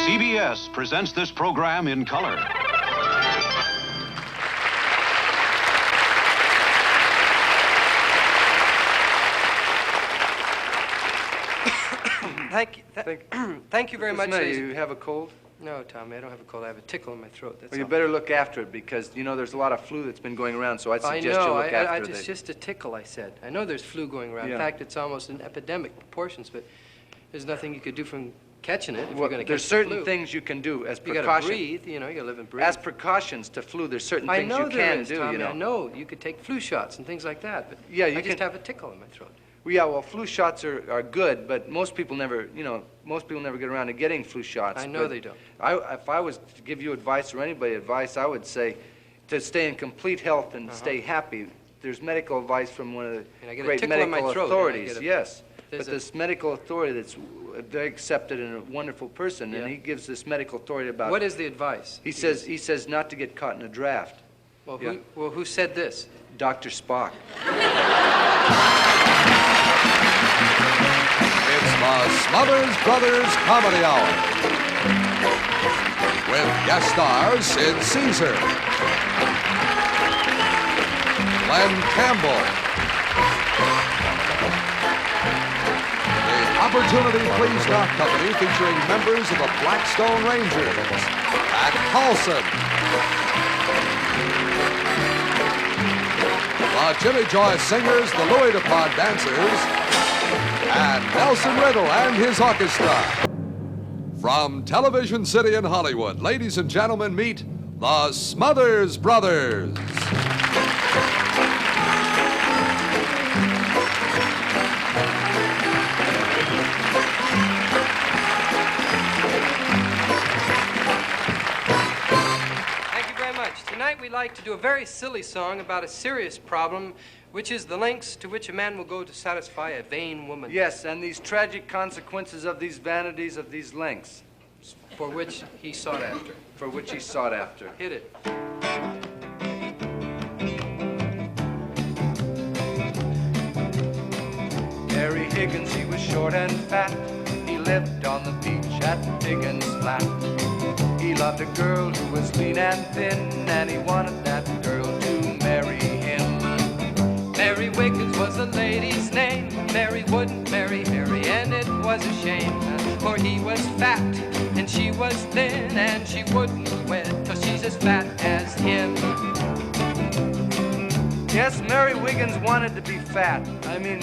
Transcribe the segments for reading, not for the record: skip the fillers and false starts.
CBS presents this program in color. Thank you very much. You have a cold? No, Tommy, I don't have a cold. I have a tickle in my throat. That's Well, you all. better look after it because, you know, there's a lot of flu that's been going around, so I'd suggest you look after it. It's just a tickle, I said. I know there's flu going around. Yeah. In fact, it's almost in epidemic proportions, but there's nothing you could do from catching it if Well, you're going to catch there's the certain flu. things you can do as You got precaution. to breathe, you know, you got to live and breathe. As precautions to flu, there's certain I things know you there can is, do, Tommy, you know. I know. You could take flu shots and things like that, but Yeah, I you just can- have a tickle in my throat. Yeah, well, flu shots are good, but most people never, you know, most people never get around to getting flu shots. I know But they don't. If I was to give you advice or anybody advice, I would say to stay in complete health and stay happy. There's medical advice from one of And I the get a great tickle in my medical throat, and I authorities. get a- Yes, there's but a- this medical authority that's very accepted and a wonderful person, Yeah. and he gives this medical authority about. What is the advice? He says not to get caught in a draft. Well, Yeah. who said this? Dr. Spock. It's the Smothers Brothers Comedy Hour with guest stars Sid Caesar, Glen Campbell, the Opportunity Please Not Company featuring members of the Blackstone Rangers, Pat Paulson, the Jimmy Joy Singers, the Louis DuPont Dancers, and Nelson Riddle and his orchestra. From Television City in Hollywood, ladies and gentlemen, meet the Smothers Brothers. Thank you very much. Tonight we'd like to do a very silly song about a serious problem, which is the lengths to which a man will go to satisfy a vain woman. Yes, and these tragic consequences of these vanities of these lengths, For which he sought after. for which he sought after. Hit it. Harry Higgins, he was short and fat. He lived on the beach at Higgins Flat. He loved a girl who was lean and thin, and he wanted that girl to marry him. Mary Wiggins was a lady's name. Mary wouldn't marry Harry, and it was a shame. For he was fat, and she was thin, and she wouldn't wed, 'cause she's as fat as him. Yes, Mary Wiggins wanted to be fat. I mean,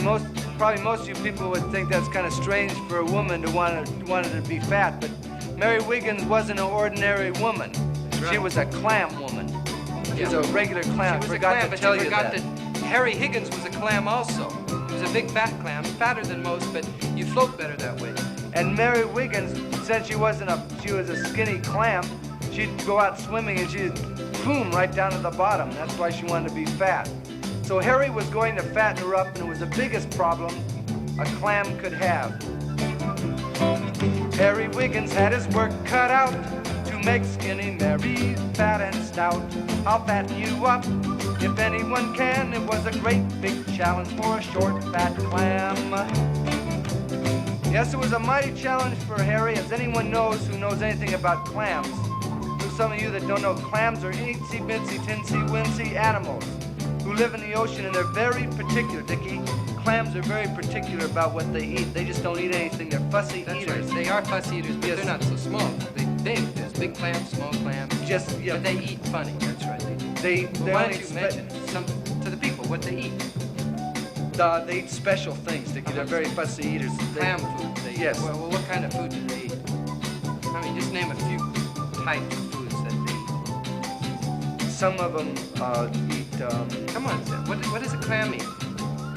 probably most of you people would think that's kind of strange for a woman to want to be fat, but Mary Wiggins wasn't an ordinary woman. right. She was a clam woman. She was a regular clam. She was Forgot a clam, to but tell you you forgot that. that Harry Higgins was a clam also. He was a big fat clam, fatter than most, but you float better that way. And Mary Wiggins, since she was a skinny clam, she'd go out swimming and she'd boom right down to the bottom. That's why she wanted to be fat. So Harry was going to fatten her up, and it was the biggest problem a clam could have. Harry Wiggins had his work cut out to make skinny Mary fat and stout. I'll fatten you up if anyone can. It was a great big challenge for a short fat clam. Yes, it was a mighty challenge for Harry, as anyone knows who knows anything about clams. For some of you that don't know, clams are itsy-bitsy, tinsy-wincy animals who live in the ocean, and they're very particular, Dickie. Clams are very particular about what they eat. They just don't eat anything. They're fussy That's eaters. right. They are fussy eaters, but Yes. they're not so small. They big. There's big clams, small clams. Just, yeah. But they eat funny. That's right. They Why only don't you mention to the people what they eat? they eat special things, Dickie. They're very fussy eaters. Clam food. They eat. Yes. Well, what kind of food do they eat? I mean, just name a few types of foods that they eat. Some of them eat. Come on, Sid. What does a clam eat?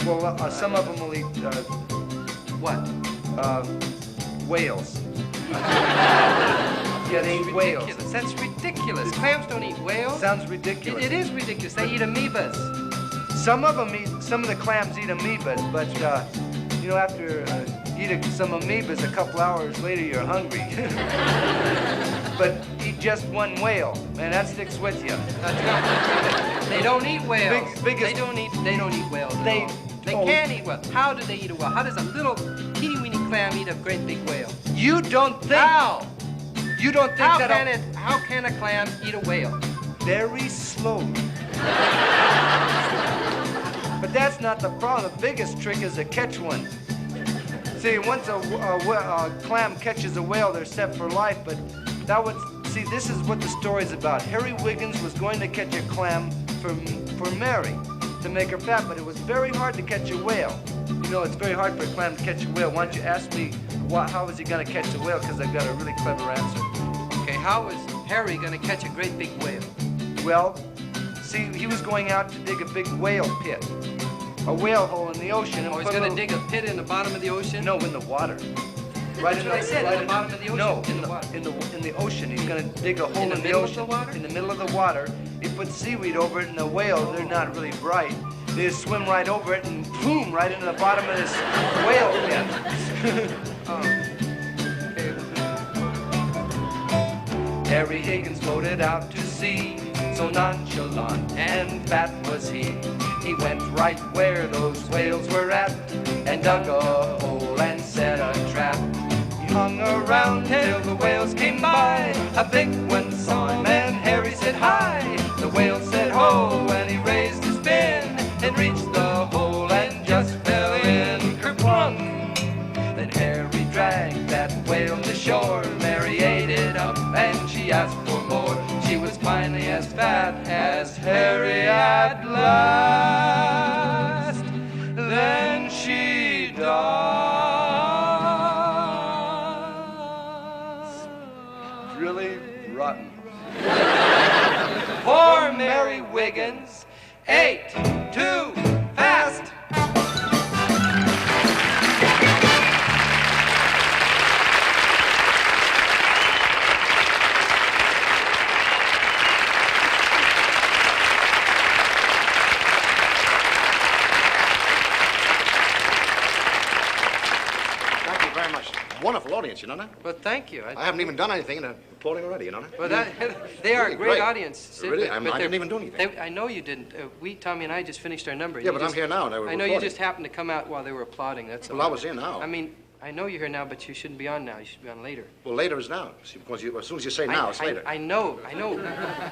Well, some of them will eat What? whales. Yeah, they eat whales. Ridiculous. That's ridiculous. Clams don't eat whales. Sounds ridiculous. It is ridiculous. They eat amoebas. Some of the clams eat amoebas, but you know, after eating some amoebas, a couple hours later you're hungry. But eat just one whale, man, that sticks with you. They don't eat whales. Biggest- They don't eat whales. at They- all. They oh. can't eat whales. How do they eat a whale? How does a little teeny weeny clam eat a great big whale? You don't think? How? You don't think How that can a clam eat a whale? very slowly. But that's not the problem. The biggest trick is to catch one. See, once a clam catches a whale, they're set for life. But see, this is what the story's about. Harry Wiggins was going to catch a clam for Mary to make her fat, but it was very hard to catch a whale. You know, it's very hard for a clam to catch a whale. Why don't you ask me how is he going to catch a whale? Because I've got a really clever answer. Okay, how is Harry going to catch a great big whale? Well, see, he was going out to dig a big whale pit, a whale hole in the ocean. And Oh, he's going to dig a pit in the bottom of the ocean? No, in the water. That's what I said, in the bottom of the ocean. No, in the water. in the ocean. He's going to dig a hole in the middle ocean. of the water? In the middle of the water. He puts seaweed over it, and the whale, they're not really bright. They just swim right over it and boom, right into the bottom of this whale pit. Harry Higgins floated out to sea, so nonchalant and fat was he. He went right where those whales were at, and dug a hole and set a trap. He hung around till the whales came by. A big one saw him and Harry said hi. The whale said ho, and he raised his fin and reached the hole and just fell in. Kerplunk! Then Harry dragged that whale to shore. Mary ate it up and she asked for more. She was finally as fat as Harry at last. Then she died. Really rotten. Poor Mary Wiggins ate too fast. Wonderful audience, you know that? Well, thank you. I haven't even done anything and they're applauding already, you know that? Well, they are Really a great audience. Sid, Really? but I didn't even do anything. I know you didn't. Tommy and I just finished our number. Yeah, but I'm here now and they were I know you applauding. just happened to come out while they were applauding. That's all. Well, I was here now. I mean, I know you're here now, but you shouldn't be on now. You should be on later. Well, later is now. See, because as soon as you say now, it's later. I know.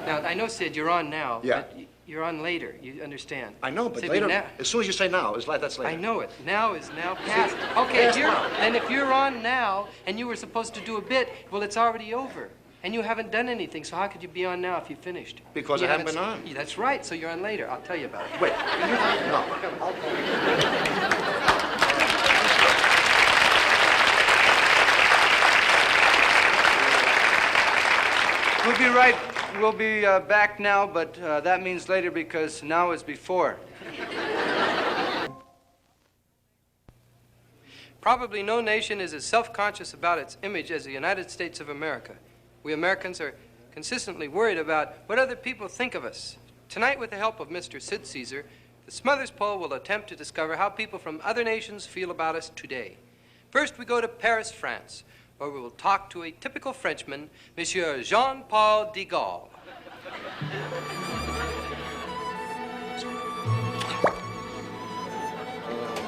Now, I know, Sid, you're on now. Yeah. But you're on later. You understand? I know, but Sid, later, now, as soon as you say now, that's later. I know it. Now is now past. Okay, Past now. then if you're on now and you were supposed to do a bit, well, it's already over. And you haven't done anything, so how could you be on now if you finished? Because You I haven't been on. Yeah, that's right, so you're on later. I'll tell you about it. Wait. No. We'll be right. We'll be back now, but that means later because now is before. Probably no nation is as self-conscious about its image as the United States of America. We Americans are consistently worried about what other people think of us. Tonight, with the help of Mr. Sid Caesar, the Smothers poll will attempt to discover how people from other nations feel about us today. First, we go to Paris, France, where we will talk to a typical Frenchman, Monsieur Jean-Paul de Gaulle.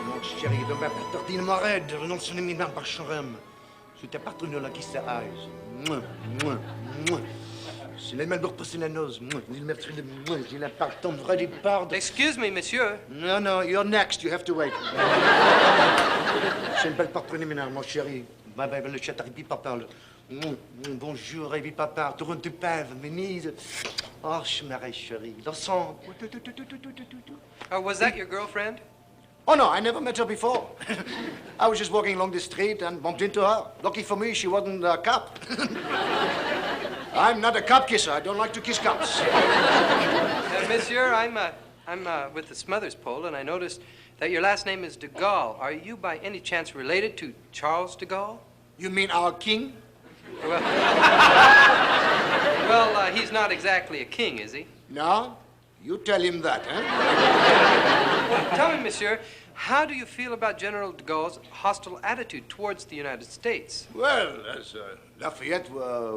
Mon chéri, de ma tartine m'arrête, non, ce n'est mis par charem. C'était pas tout là qui se haise. C'est les mêmes pour passer la nose. Il m'a pris j'ai la part ton vrai départ. Excuse me, monsieur. No, you're next, you have to wait. C'est une belle part préliminaire, mon chéri. Le chat arrive papa. Bonjour, Evi papa. Tourne tu pèves, Ménise. Oh, je m'arrête, chéri. Le sang. Was that your girlfriend? Oh, no, I never met her before. I was just walking along the street and bumped into her. Lucky for me, she wasn't a cop. I'm not a cop kisser. I don't like to kiss cops. Monsieur, I'm with the Smothers poll, and I noticed that your last name is de Gaulle. Are you by any chance related to Charles de Gaulle? You mean our king? Well, he's not exactly a king, is he? No? You tell him that, eh? Well, tell me, monsieur, how do you feel about General de Gaulle's hostile attitude towards the United States? Well, as Lafayette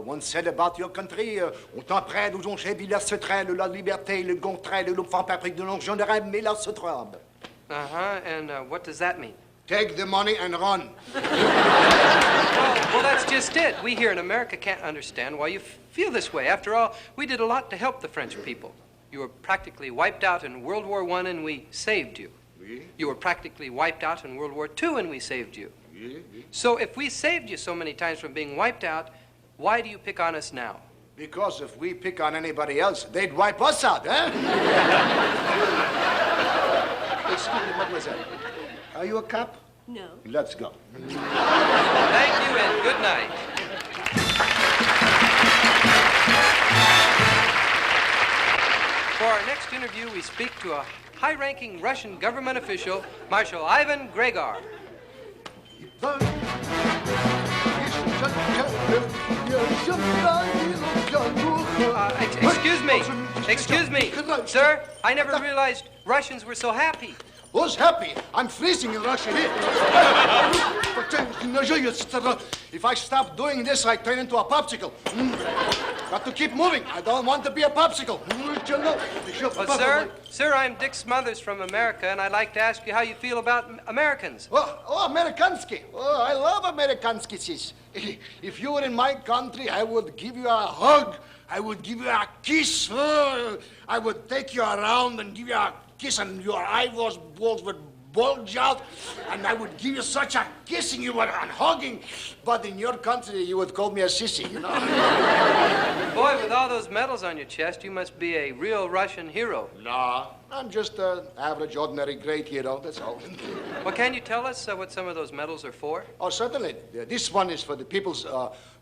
once said about your country, autant près d'où on chébi la se traîne, la liberté, le gontrail, le loup paprique de l'onction de rêve, mais la se tremble. And what does that mean? take the money and run. Well, that's just it. We here in America can't understand why you feel this way. After all, we did a lot to help the French people. You were practically wiped out in World War I and we saved you. Oui? You were practically wiped out in World War II and we saved you. Oui, oui. So if we saved you so many times from being wiped out, why do you pick on us now? Because if we pick on anybody else, they'd wipe us out, eh? Excuse me, mademoiselle. Are you a cop? No. Let's go. Thank you and good night. For our next interview, we speak to a high-ranking Russian government official, Marshal Ivan Gregor. Excuse me, sir. I never realized Russians were so happy. Who's happy? I'm freezing in Russia here. If I stop doing this, I turn into a popsicle. Got to keep moving. I don't want to be a popsicle. Well, sir, I'm Dick Smothers from America, and I'd like to ask you how you feel about Americans. Oh, Amerikansky. Oh, I love Amerikanskis. If you were in my country, I would give you a hug. I would give you a kiss. Oh, I would take you around and give you a kiss, and your eyeballs would bulge out, and I would give you such a kissing you were and hugging. But in your country, you would call me a sissy, you know? Boy, with all those medals on your chest, you must be a real Russian hero. No, I'm just an average, ordinary, great hero, that's all. Well, can you tell us what some of those medals are for? Oh, certainly. This one is for the People's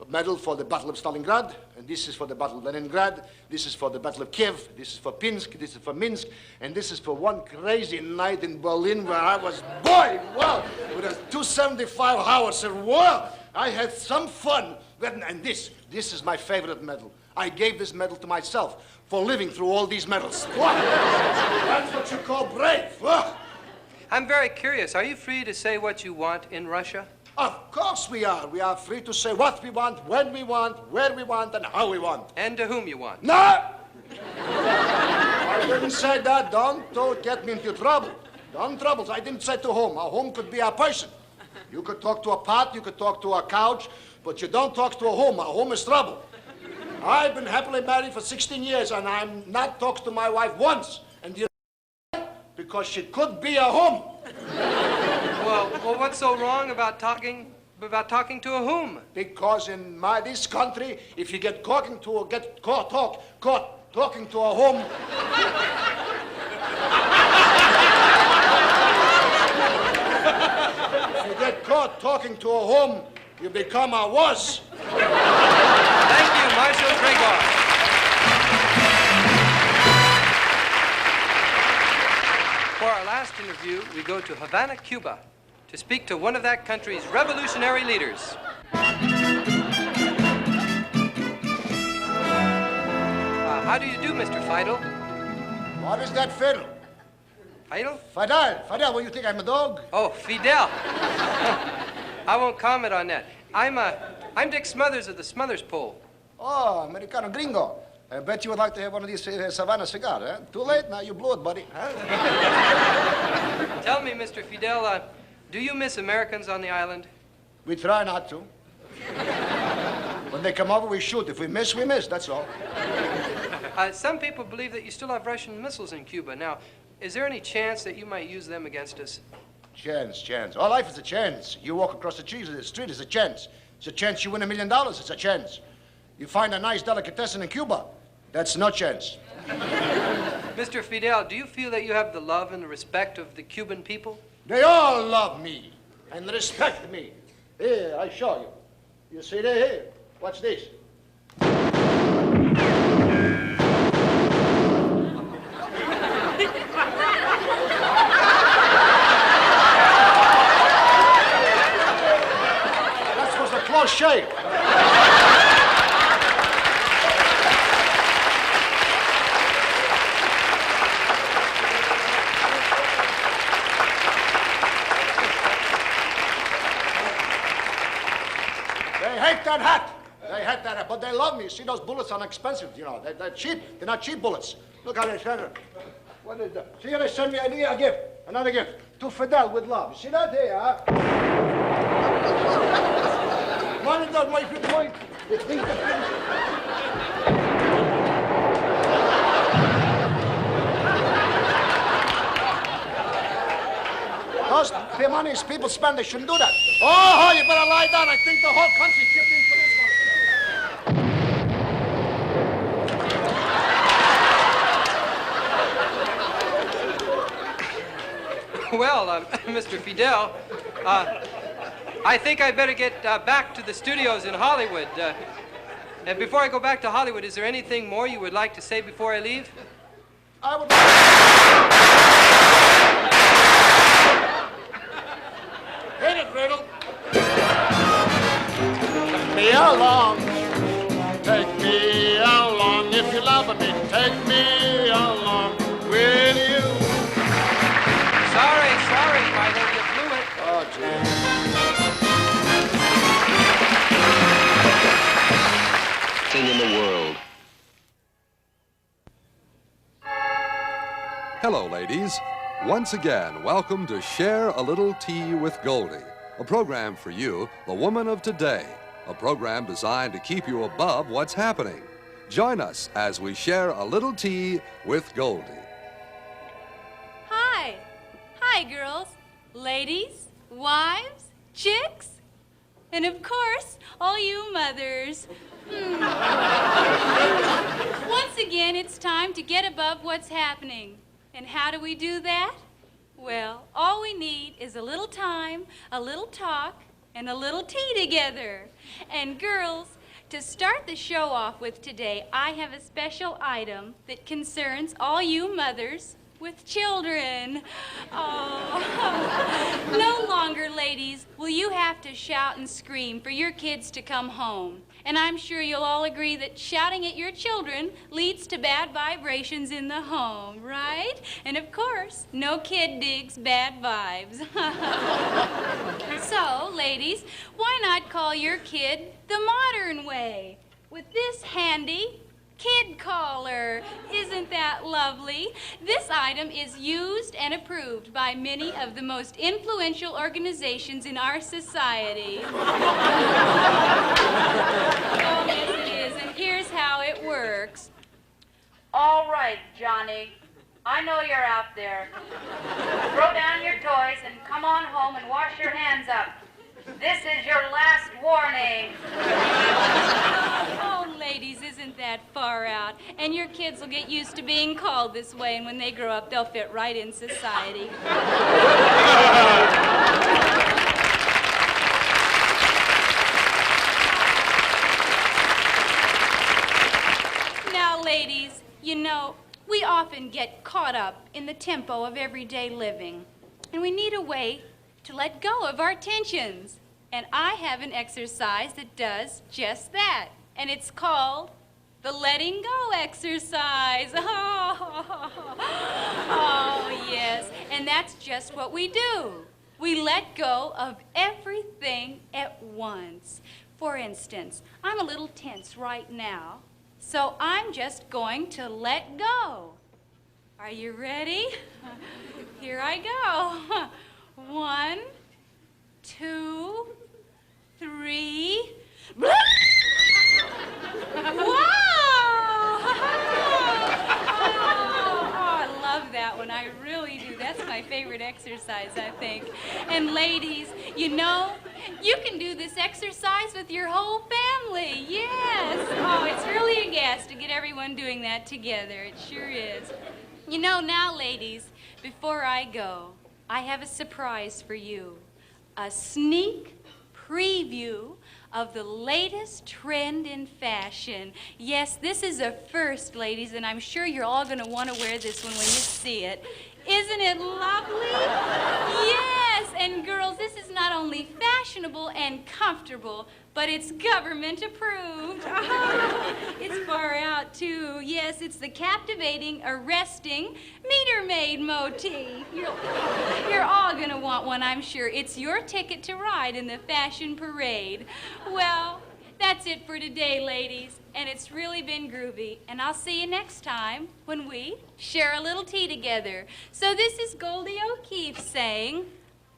Medal for the Battle of Stalingrad, and this is for the Battle of Leningrad, this is for the Battle of Kiev, this is for Pinsk, this is for Minsk, and this is for one crazy night in Berlin where I was, boy, wow, with a 275 howitzer, wow, I had some fun. And this is my favorite medal. I gave this medal to myself for living through all these medals. Wow. That's what you call brave. Wow. I'm very curious. Are you free to say what you want in Russia? Of course we are. We are free to say what we want, when we want, where we want, and how we want. And to whom you want? No! I didn't say that. Don't get me into trouble. Don't trouble. I didn't say to whom. A home could be a person. You could talk to a pot, you could talk to a couch, but you don't talk to a home. A home is trouble. I've been happily married for 16 years, and I'm not talked to my wife once. And you know, because she could be a home. Well, what's so wrong about talking to a whom? Because in this country, if you get talking to a home. If you get caught talking to a home, you become a was. Thank you, Marshal Gregor. For our last interview, we go to Havana, Cuba, to speak to one of that country's revolutionary leaders. How do you do, Mr. Fidel? What is that fiddle? Fidel? Fidel, what do you think, I'm a dog? Oh, Fidel. I won't comment on that. I'm Dick Smothers of the Smothers Pole. Oh, Americano gringo. I bet you would like to have one of these Savannah cigars, eh? Too late now, you blew it, buddy. Huh? Tell me, Mr. Fidel, do you miss Americans on the island? We try not to. When they come over, we shoot. If we miss, we miss, that's all. Some people believe that you still have Russian missiles in Cuba. Now, is there any chance that you might use them against us? Chance. All life is a chance. You walk across the street, it's a chance. It's a chance you win $1 million, it's a chance. You find a nice delicatessen in Cuba, that's no chance. Mr. Fidel, do you feel that you have the love and the respect of the Cuban people? They all love me and respect me. Here, I show you. You see there? Here, watch this. That was a close shave. They hate that hat, but they love me. See, those bullets are expensive, you know. They're cheap. They're not cheap bullets. Look how they send it. What is that? See how they send me a gift, another gift. To Fidel with love. See that here, huh? Money don't make you point. Those the monies people spend, they shouldn't do that. Oh, you better lie down. I think the whole country chipped in for this one. Well, Mr. Fidel, I think I better get back to the studios in Hollywood. And before I go back to Hollywood, is there anything more you would like to say before I leave? I would. Hit it, Riddle. Take me along. Take me along if you love me. Take me along with you. Sorry, Philo, you blew it. Oh, gee. Thing in the world. Hello, ladies. Once again, welcome to Share a Little Tea with Goldie, a program for you, the woman of today, a program designed to keep you above what's happening. Join us as we share a little tea with Goldie. Hi. Hi, girls, ladies, wives, chicks, and of course, all you mothers. Once again, it's time to get above what's happening. And how do we do that? Well, all we need is a little time, a little talk, and a little tea together. And girls, to start the show off with today, I have a special item that concerns all you mothers with children. Oh, no longer, ladies, will you have to shout and scream for your kids to come home. And I'm sure you'll all agree that shouting at your children leads to bad vibrations in the home, right? And of course, no kid digs bad vibes. So, ladies, why not call your kid the modern way with this handy kid caller? Isn't that lovely? This item is used and approved by many of the most influential organizations in our society. Oh, yes, it is, and here's how it works. All right, Johnny. I know you're out there. Throw down your toys and come on home and wash your hands up. This is your last warning. Oh, ladies, isn't that far out? And your kids will get used to being called this way, and when they grow up, they'll fit right in society. Now, ladies, you know, we often get caught up in the tempo of everyday living, and we need a way to let go of our tensions. And I have an exercise that does just that. And it's called the letting go exercise. Oh, yes. And that's just what we do. We let go of everything at once. For instance, I'm a little tense right now, so I'm just going to let go. Are you ready? Here I go. 1, 2, 3. Wow! Oh, I love that one. I really do. That's my favorite exercise, I think. And ladies, you know, you can do this exercise with your whole family. Yes. Oh, it's really a gas to get everyone doing that together. It sure is. You know, now, ladies, before I go, I have a surprise for you. A sneak preview of the latest trend in fashion. Yes, this is a first, ladies, and I'm sure you're all going to want to wear this one when you see it. Isn't it lovely? Yes, and girls, this is not only fashionable and comfortable, but it's government approved. It's far out, too. Yes, it's the captivating, arresting meter maid motif. You're all going to want one, I'm sure. It's your ticket to ride in the fashion parade. Well, That's it for today, ladies. And it's really been groovy. And I'll see you next time when we share a little tea together. So this is Goldie O'Keefe saying,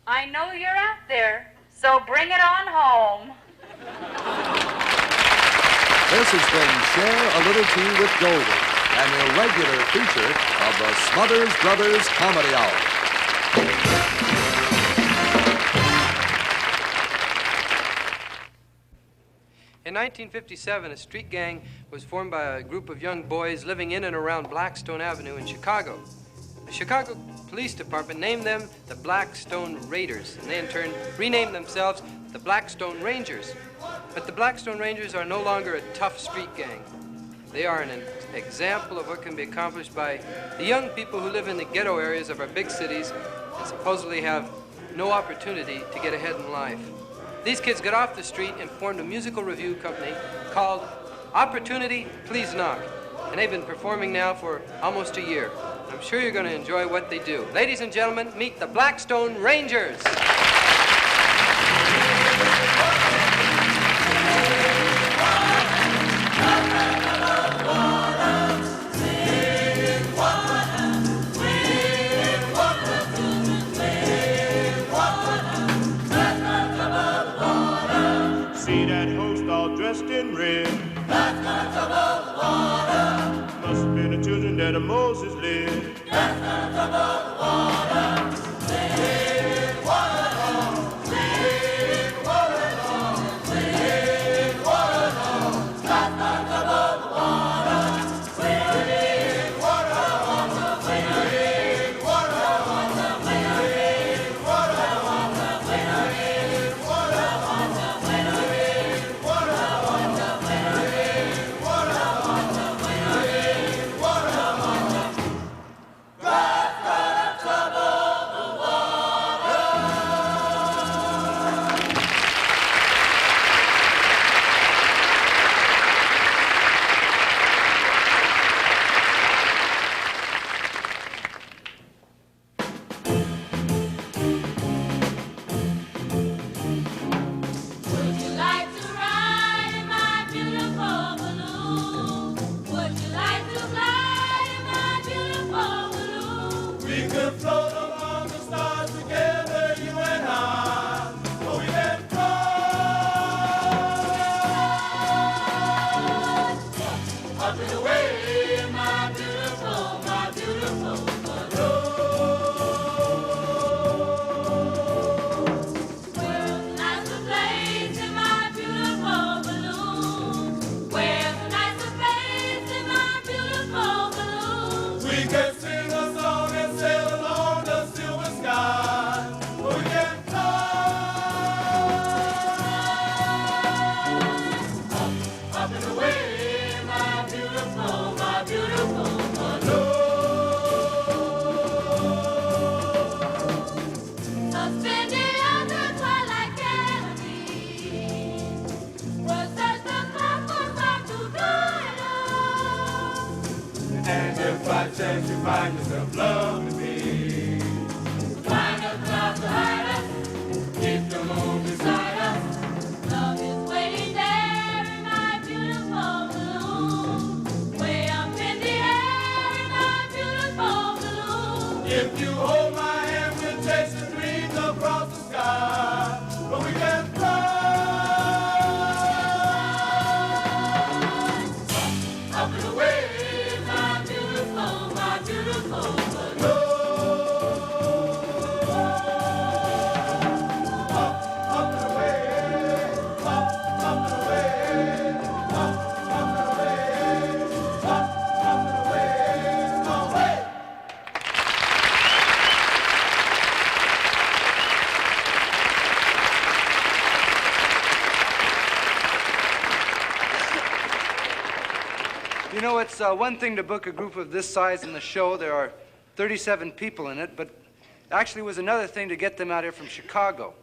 I know you're out there, so bring it on home. This has been Share a Little Tea with Goldie, an irregular feature of the Smothers Brothers Comedy Hour. In 1957, a street gang was formed by a group of young boys living in and around Blackstone Avenue in Chicago. The Chicago Police Department named them the Blackstone Raiders, and they in turn renamed themselves the Blackstone Rangers. But the Blackstone Rangers are no longer a tough street gang. They are an example of what can be accomplished by the young people who live in the ghetto areas of our big cities and supposedly have no opportunity to get ahead in life. These kids got off the street and formed a musical revue company called Opportunity, Please Knock. And they've been performing now for almost a year. I'm sure you're going to enjoy what they do. Ladies and gentlemen, meet the Blackstone Rangers. See that host all dressed in red. That's gonna trouble the water. Must have been the children that Moses led. That's gonna trouble the water. Clean water, Lord. Clean water, Lord. Clean water, Lord. That's gonna trouble the water. Clean water, Lord. Clean water, Lord. Clean water, Lord. Clean water, Would you like to ride in my beautiful balloon? Would you like to fly in my beautiful balloon? we could float among the stars together, you and I. Oh, we can fly. Up and away in my beautiful balloon. Where's the nicer place in my beautiful balloon? Where's the nicer place in my beautiful balloon? We can sing a song and sail along the silver sky. Oh, we can fly. Up and away in my beautiful balloon. Suspended under twilight canopy, where such the clock was hard to die. And if by chance you find yourself loving me, Find a cloud to hide us, keep the moon beside us. love is waiting there in my beautiful balloon. Way up in the air in my beautiful balloon. If you hold my hand, we'll chase the dreams across the sky. But we can fly. Up and away in my beautiful balloon. Up and away, up and away, up and away, up and away, away. You know, it's one thing to book a group of this size in the show. There are 37 people in it, but actually it was another thing to get them out here from Chicago.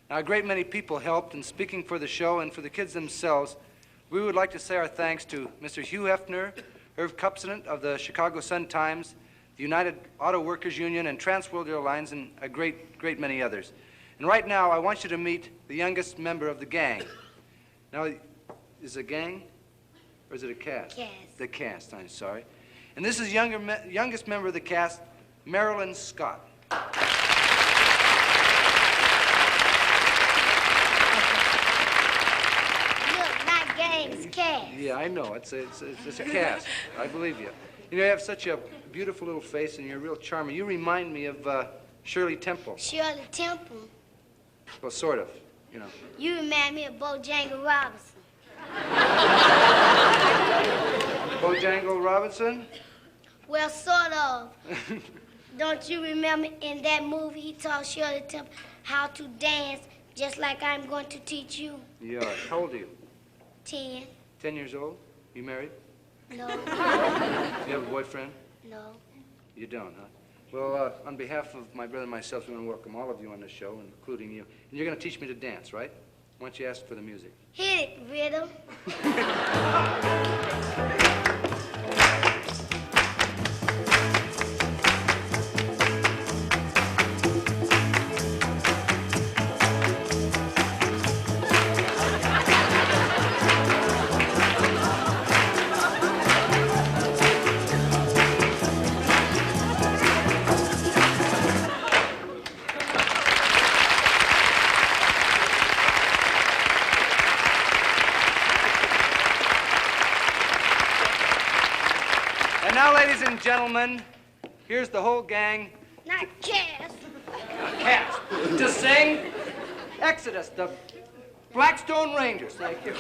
Now, a great many people helped, and speaking for the show and for the kids themselves, we would like to say our thanks to Mr. Hugh Hefner, Irv Kupsonant of the Chicago Sun-Times, the United Auto Workers Union, and Transworld Airlines, and a great many others. And right now, I want you to meet the youngest member of the gang. Now, is a gang, or is it a cast? Cast. The cast, I'm sorry. And this is youngest member of the cast, Marilyn Scott. Look, not games, cast. Yeah, I know. It's a cast. I believe you. You know, you have such a beautiful little face, and you're real charming. You remind me of Shirley Temple. Shirley Temple. Well, sort of, you know. You remind me of Bojangles Robinson. Bojangles Robinson? Well, sort of. Don't you remember in that movie he taught Shirley Temple how to dance just like I'm going to teach you? Yeah. How old are you? 10. 10 years old? You married? No. You have a boyfriend? No. You don't, huh? Well, on behalf of my brother and myself, we want to welcome all of you on the show, including you. And you're going to teach me to dance, right? Why don't you ask for the music? Hit it, Rhythm. And now, ladies and gentlemen, here's the whole gang. Not cast. Cast. To sing Exodus, the Blackstone Rangers. Thank you.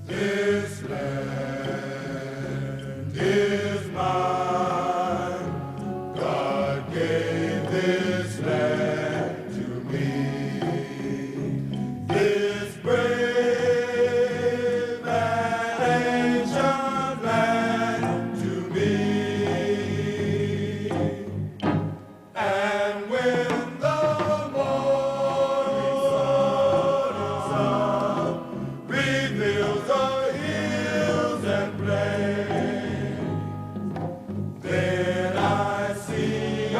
This land is mine. God gave this land to me. This brave and ancient land to me. And when the morning sun reveals the hills and plains, then I see a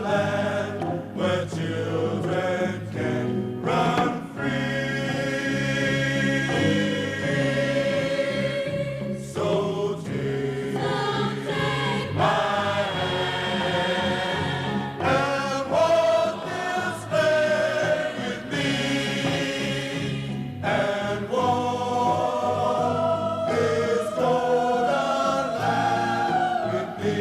land where children can run free. So take my hand and walk this land with me, and walk this golden land with me.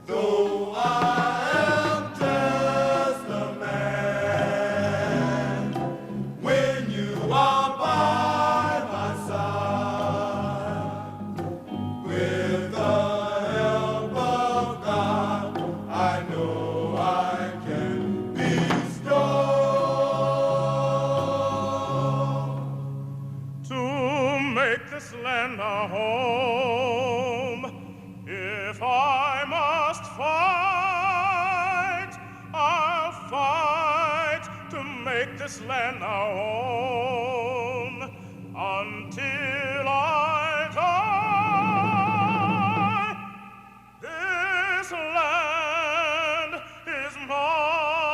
Though I am just a man, when you are by my side, with the help of God, I know I can be strong to make this land our home. If I must fight, I'll fight to make this land our home until I die. This land is mine.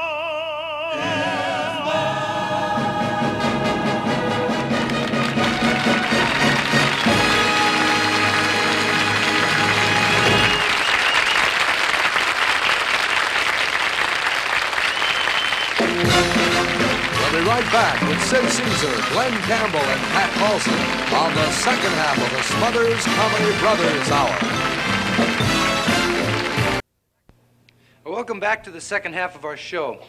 We'll be right back with Sid Caesar, Glen Campbell, and Pat Paulson on the second half of the Smothers Comedy Brothers Hour. Welcome back to the second half of our show.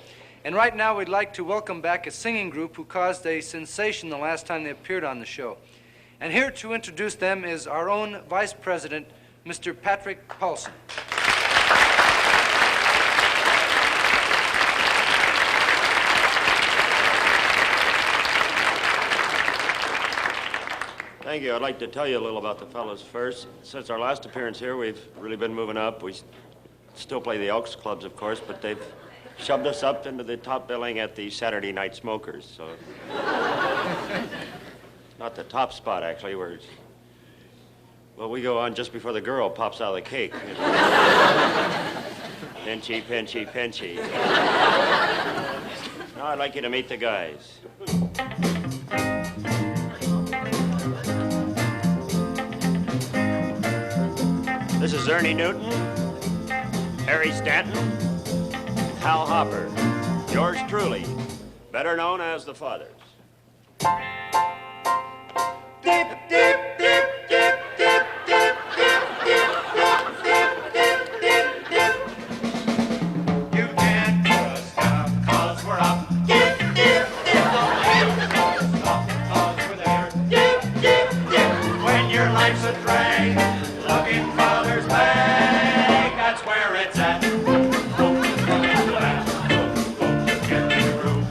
And right now we'd like to welcome back a singing group who caused a sensation the last time they appeared on the show. And here to introduce them is our own Vice President, Mr. Patrick Paulson. Thank you. I'd like to tell you a little about the fellows first. Since our last appearance here, we've really been moving up. We Still play the Elks clubs, of course, but they've shoved us up into the top billing at the Saturday Night Smokers, so... Not the top spot, actually. Well, we go on just before the girl pops out of the cake. You know. Pinchy, pinchy, pinchy. Now I'd like you to meet the guys. This is Ernie Newton, Harry Stanton, Hal Hopper, yours truly, better known as the Fathers. Dip, dip, dip, dip, dip, dip, dip, dip, dip, dip, dip, dip. You can't put us down, 'cause we're up. Dip, dip, dip. Don't leave us, 'cause we're there. Dip, dip, dip. When your life's a drag, look in Father's bag. That's where it's at. Get in the groove.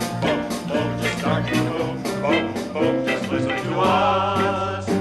Just start to move. Just listen to us. To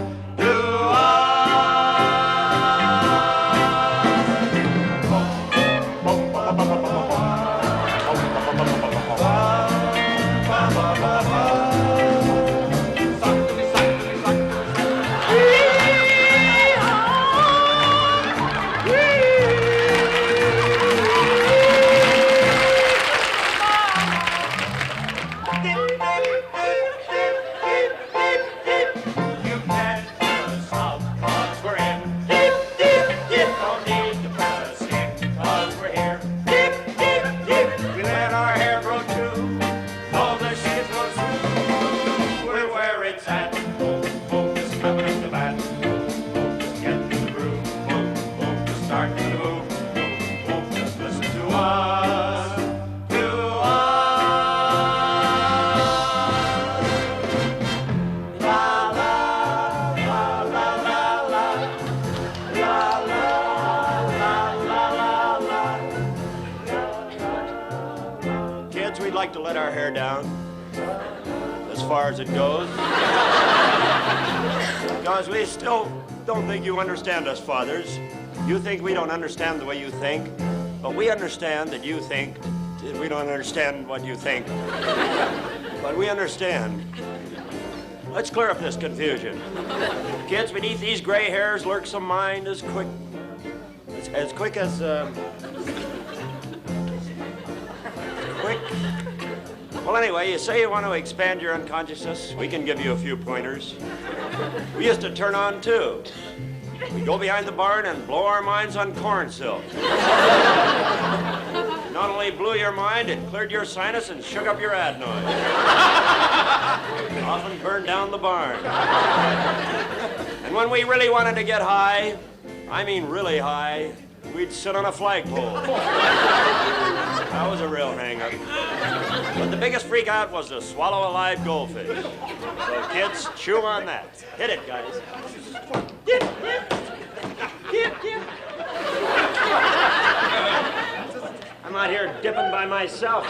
we'd like to let our hair down as far as it goes. Because we still don't think you understand us, fathers. You think we don't understand the way you think, but we understand that you think that we don't understand what you think. But we understand. Let's clear up this confusion. Kids, beneath these gray hairs lurks a mind as quick as quick. Well, anyway, you say you want to expand your unconsciousness. We can give you a few pointers. We used to turn on, too. We'd go behind the barn and blow our minds on corn silk. Not only blew your mind, it cleared your sinus and shook up your adenoid. Often burned down the barn. And when we really wanted to get high, I mean really high, we'd sit on a flagpole. That was a real hang-up. But the biggest freak out was to swallow a live goldfish. So kids, chew on that. Hit it, guys. Dip, dip. Dip, dip. I'm out here dipping by myself.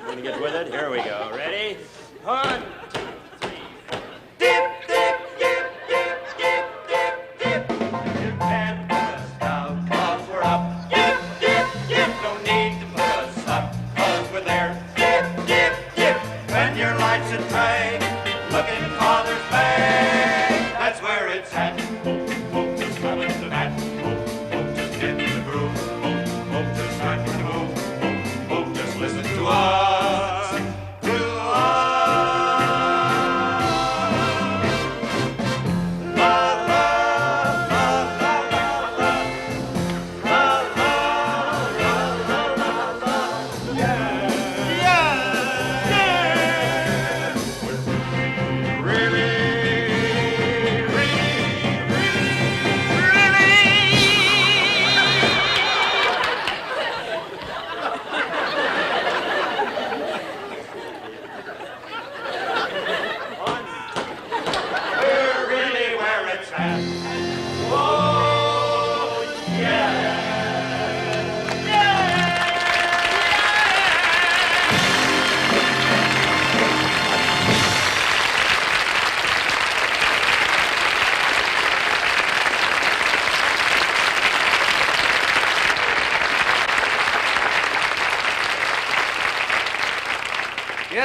Want to get with it? Here we go. Ready? 1, 2, 3. Dip, dip, dip, dip, dip, dip, dip. You can't put us down, 'cause we're up. Dip, dip, dip. Don't need to put us up, 'cause we're there. Dip, dip, dip. When your life's a drag, look in Father's bag. That's where it's at. Just come into that. Just get in the groove. Just start to move. Just listen to us. To us. La la la la la la. La la la la la la. Yeah. Yeah. Yeah. Really, really, really, really. We're really where it's at. Oh, yeah.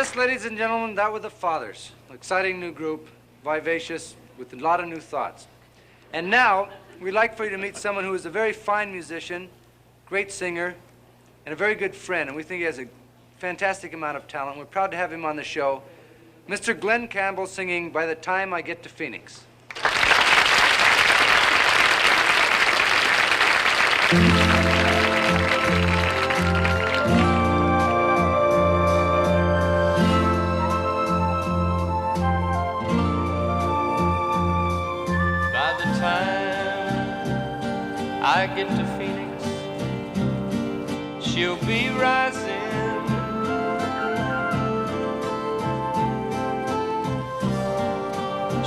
Yes, ladies and gentlemen, that were the Fathers. Exciting new group, vivacious, with a lot of new thoughts. And now, we'd like for you to meet someone who is a very fine musician, great singer, and a very good friend. And we think he has a fantastic amount of talent. We're proud to have him on the show. Mr. Glen Campbell singing By the Time I Get to Phoenix. By the time I get to Phoenix, she'll be rising.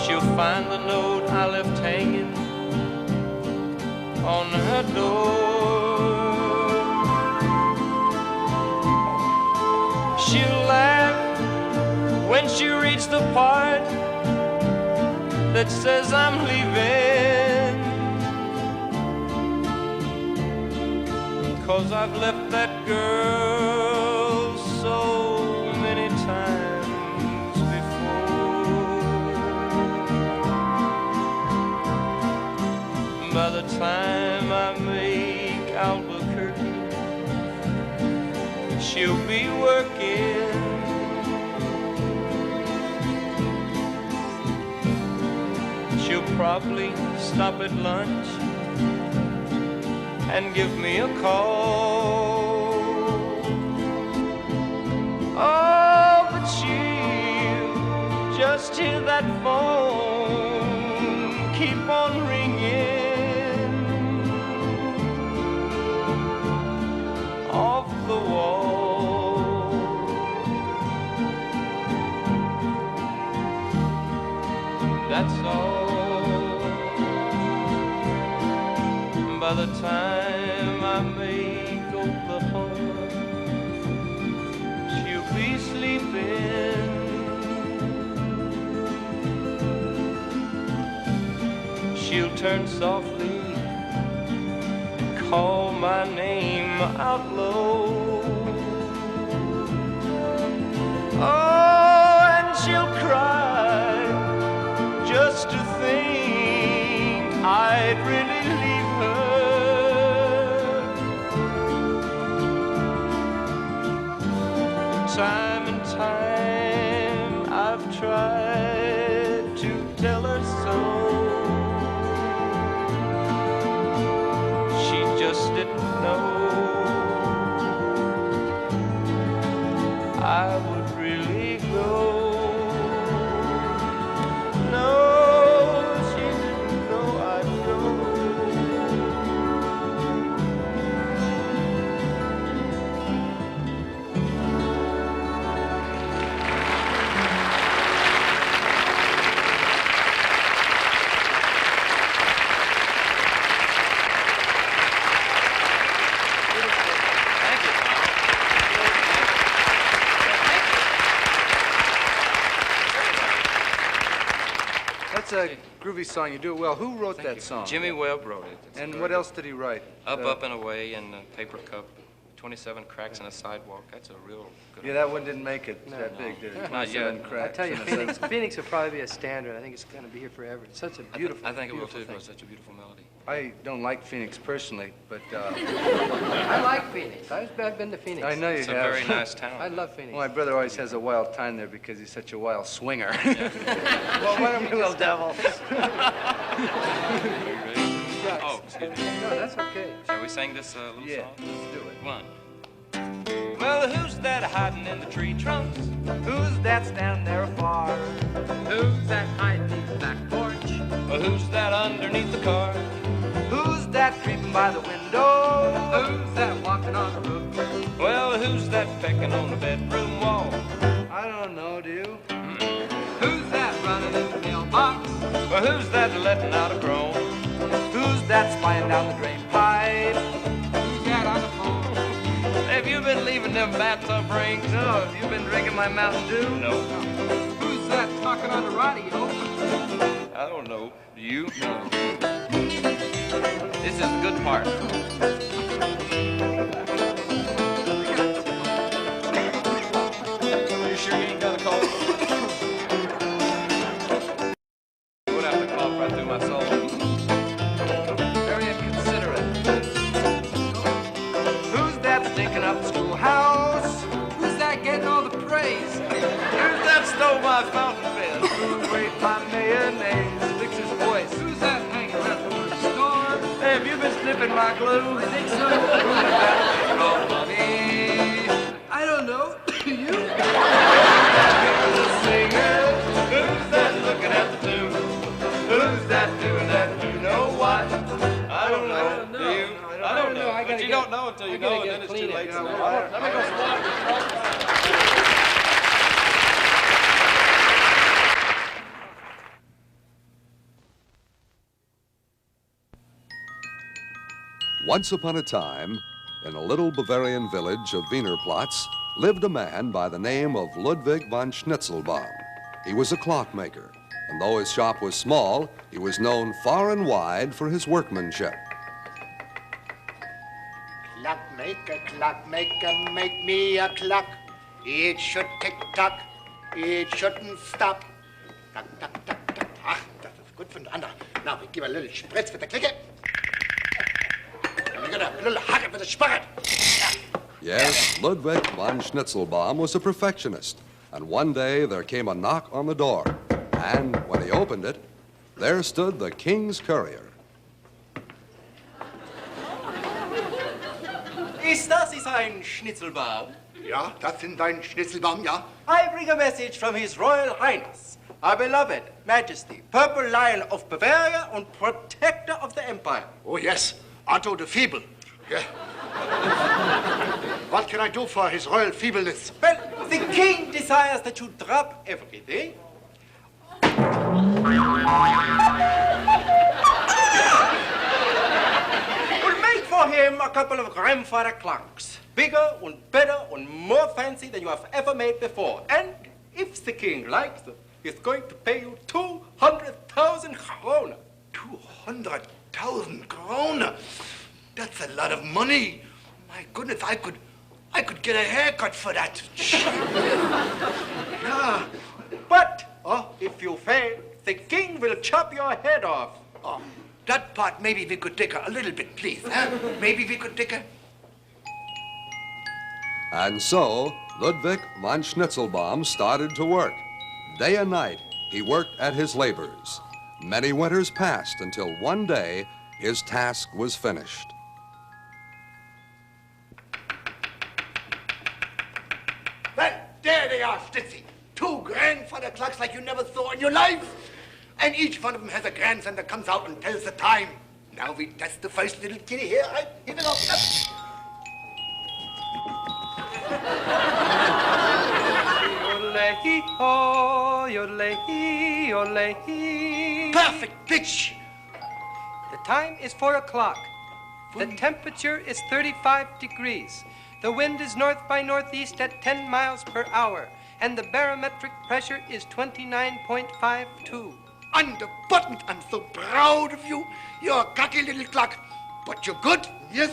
She'll find the note I left hanging on her door. She'll laugh when she reaches the part that says I'm leaving, 'cause I've left that girl so many times before. By the time I make Albuquerque, she'll be working. She'll probably stop at lunch and give me a call. Oh, but she'll just hear that phone keep on ringing off the wall. That's all. By the time I make Oklahoma, she'll be sleeping. She'll turn softly and call my name out low. Oh, and she'll cry just to think I'd really leave her. Time and time I've tried to tell her so. She just didn't know I would really go. No, she didn't know I'd go. That's a groovy song. You do it well. Who wrote that song? Jimmy Webb wrote it. It's And very what good. else did he write? Up, Up and Away, and Paper Cup, 27 Cracks in a Sidewalk. That's a real good Yeah, that one didn't make it that big, did it? Not 27 yet. cracks I tell you, in a Phoenix, second. Phoenix will probably be a standard. I think it's going to be here forever. It's such a beautiful, I think it will beautiful too, thing. for such a beautiful melody. I don't like Phoenix personally, but I like Phoenix. I've been to Phoenix. I know you It's a have. very nice town. I love Phoenix. Well, my brother always has a wild time there because he's such a wild swinger. Well, why don't we little devil? Oh, excuse me. No, that's okay. Shall we sing this little Yeah, song? let's do it. One. Well, who's that hiding in the tree trunks? Who's that standing there far? Who's that hiding in the back porch? Well, who's that underneath the car? Who's that creeping by the window? Who's that walking on the roof? Well, who's that pecking on the bedroom wall? I don't know, do you? Who's that running in the mailbox? Well, who's that letting out a groan? Who's that spying down the drain pipe? Who's that on the phone? Have you been leaving them bathtub rings? No, have you been drinking my Mountain Dew? No. Who's that talking on the radio? I don't know. Do you? No. This is the good part. You sure you Oh, my fountain pen. Who rate my mayonnaise? Fix his voice. Who's that hanging around from the store? Hey, have you been sniffing my glue? I think so. Who's that called mommy? I don't know. You? The singer. Who's that looking at the tune? Who's that doing that? You know what? I don't know. Do you? I don't know. But you don't know until you know, and then it's too late. Let me go swat. Once upon a time, in a little Bavarian village of Wienerplatz, lived a man by the name of Ludwig von Schnitzelbaum. He was a clockmaker, and though his shop was small, he was known far and wide for his workmanship. Clockmaker, make me a clock. It should tick-tock, it shouldn't stop. Tuck, tuck, tuck, tuck. Ach, das ist gut für den anderen. Now, we give a little spritz with the clicker. And we got a little hack it with the sparret. Yes, Ludwig von Schnitzelbaum was a perfectionist, and one day there came a knock on the door, and when he opened it, there stood the king's courier. Ist das ein Schnitzelbaum? Ja, das sind dein Schnitzelbaum, ja. I bring a message from His Royal Highness, our beloved Majesty, Purple Lion of Bavaria and Protector of the Empire. Oh, yes, Otto the Feeble. Yeah. What can I do for his royal feebleness? Well, the king desires that you drop everything. We'll make for him a couple of grandfather clocks, bigger and better and more fancy than you have ever made before. And if the king likes them, he's going to pay you 200,000 kroner. 200,000 kroner? That's a lot of money. My goodness, I could get a haircut for that. Yeah, but if you fail, the king will chop your head off. Oh, that part maybe we could take a little bit, please. Huh? Maybe we could take a... And so, Ludwig von Schnitzelbaum started to work. Day and night, he worked at his labors. Many winters passed until one day, his task was finished. Well, there they are, Stitzy. 2 grandfather clocks like you never saw in your life. And each one of them has a grandson that comes out and tells the time. Now we test the first little kitty here. Here we go. Perfect pitch. The time is 4 o'clock. The temperature is 35 degrees. The wind is north by northeast at 10 miles per hour. And the barometric pressure is 29.52. Unbuttoned. I'm so proud of you. You're a cocky little clock. But you're good, yes?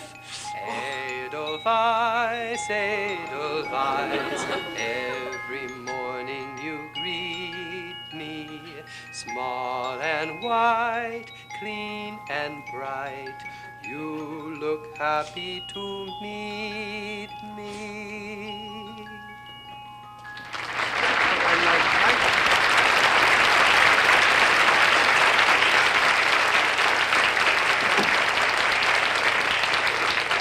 Edelweiss, Edelweiss, every morning you greet me, small and white, clean and bright, you look happy to meet me.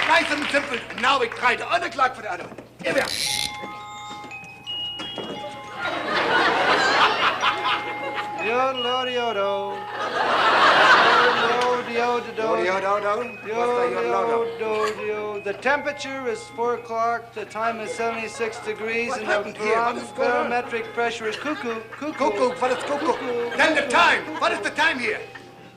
Nice and simple. Now we try the other clock for the other one. Here we are. Yodel-o-de-o-do. Yodel-o-de-o-do. The temperature is 4 o'clock, the time is 76 degrees, and the barometric pressure is cuckoo. Cuckoo, what is cuckoo? Then the time. What is the time here?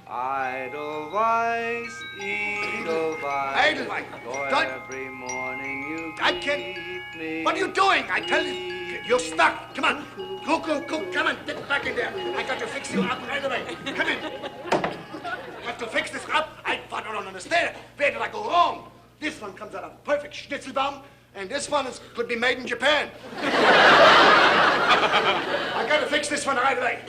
Edelweiss, Edelweiss. Edelweiss. Every morning you greet me. What are you doing? I tell you, you're stuck. Come on. Cuckoo, come on, get back in there. I got to fix you up right away. Come in. Got to fix this up. I don't understand. Where did I go wrong? This one comes out of perfect Schnitzelbaum, and this one could be made in Japan. I got to fix this one right away.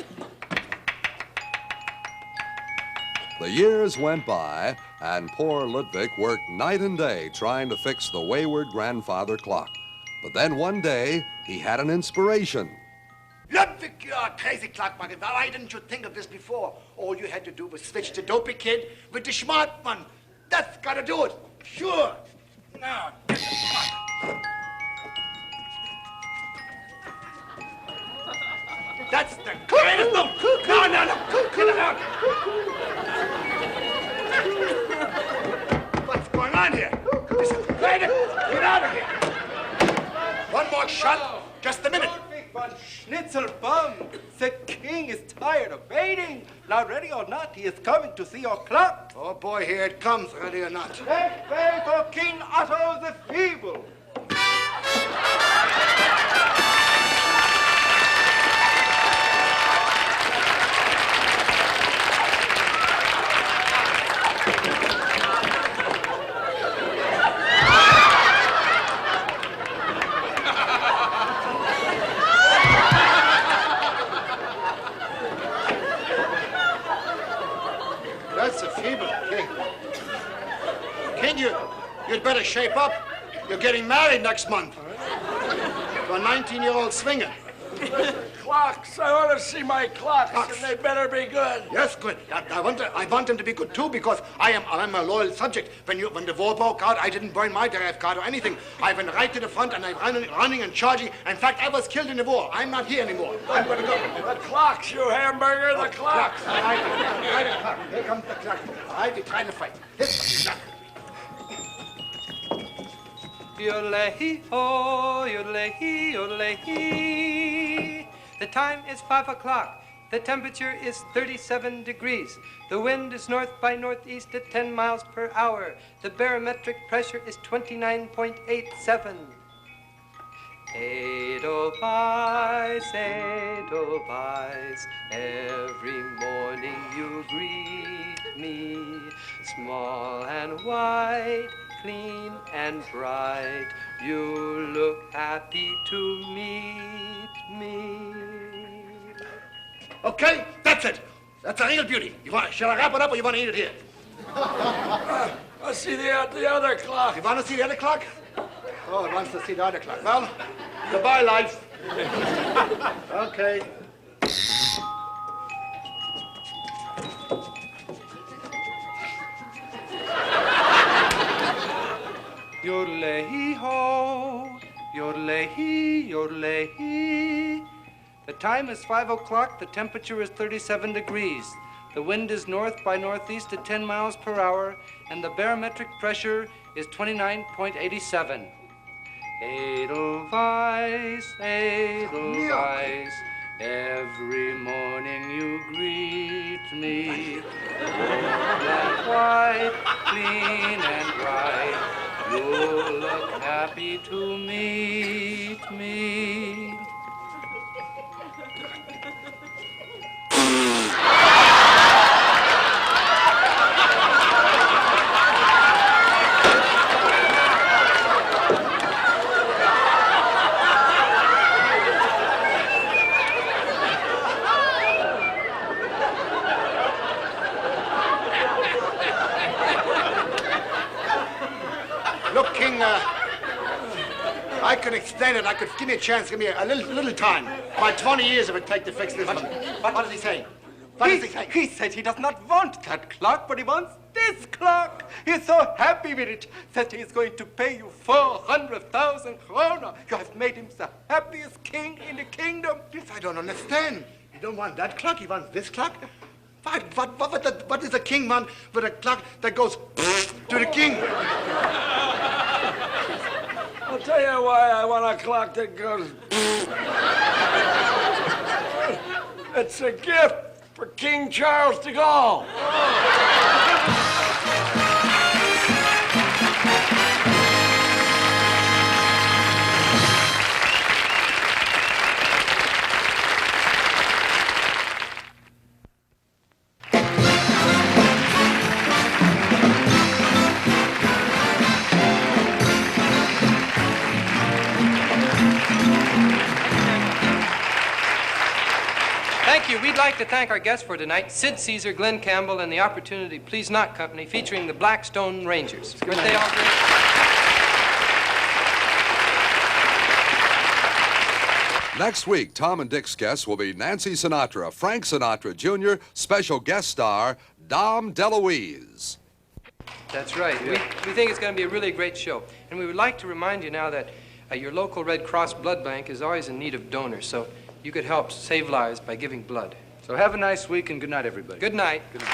The years went by, and poor Ludwig worked night and day trying to fix the wayward grandfather clock. But then one day, he had an inspiration. Ludwig, you're a crazy clockmaker. Why didn't you think of this before? All you had to do was switch the dopey kid with the smart one. That's gotta do it. Sure. Now, get the clock. That's the greatest. No, get it out. What's going on here? This is great. Get out of here. One more shot. Just a minute. Schnitzelbaum, the king is tired of waiting. Now, ready or not, he is coming to see your clock. Oh, boy, here it comes, ready or not. Make way for King Otto the Feeble. That's a feeble king. King, you'd better shape up. You're getting married next month. To a 19-year-old swinger. Clocks. I want to see my clocks, and they better be good. Yes, good. I want them to be good too because I'm a loyal subject. When the war broke out, I didn't burn my tariff card or anything. I went right to the front and I'm running and charging. In fact, I was killed in the war. I'm not here anymore. I'm going to go. The clocks, you hamburger, the clocks. Here comes the clock. I'll be trying to fight. Yodelay-hee-ho, yodelay-hee, yodelay-hee. The time is 5 o'clock. The temperature is 37 degrees. The wind is north by northeast at 10 miles per hour. The barometric pressure is 29.87. Edelweiss, Edelweiss, every morning you greet me, small and white, clean and bright, you look happy to meet me. Okay, that's it. That's a real beauty. Shall I wrap it up or you want to eat it here? Let's see the other clock. You want to see the other clock? Oh, it wants to see the other clock. Well, goodbye, life. Okay. Yodelay-hee-ho, yodelay-hee, yodelay-hee. The time is 5 o'clock. The temperature is 37 degrees. The wind is north by northeast at 10 miles per hour, and the barometric pressure is 29.87. Edelweiss, Edelweiss, every morning you greet me, warm and white, clean and bright, you look happy to meet me. Look, King, I could explain it. Give me a chance. Give me a little time. About 20 years it would take to fix this one. What does he say? What does he say? He said he does not want that clock, but he wants this clock. He's so happy with it that he's going to pay you 400,000 kroner. You have made him the happiest king in the kingdom. This I don't understand. You don't want that clock. You want this clock? What is a king want with a clock that goes to the king? I'll tell you why I want a clock that goes. It's a gift for King Charles de Gaulle. Thank you. We'd like to thank our guests for tonight, Sid Caesar, Glen Campbell, and the Opportunity Please Not Company, featuring the Blackstone Rangers. Weren't they all great? Next week, Tom and Dick's guests will be Nancy Sinatra, Frank Sinatra Jr., special guest star Dom DeLuise. That's right. We think it's going to be a really great show. And we would like to remind you now that your local Red Cross blood bank is always in need of donors, so you could help save lives by giving blood. So have a nice week and good night, everybody. Good night. Good night.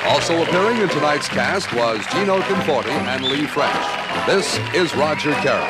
Also appearing in tonight's cast was Gino Conforti and Lee French. This is Roger Carroll.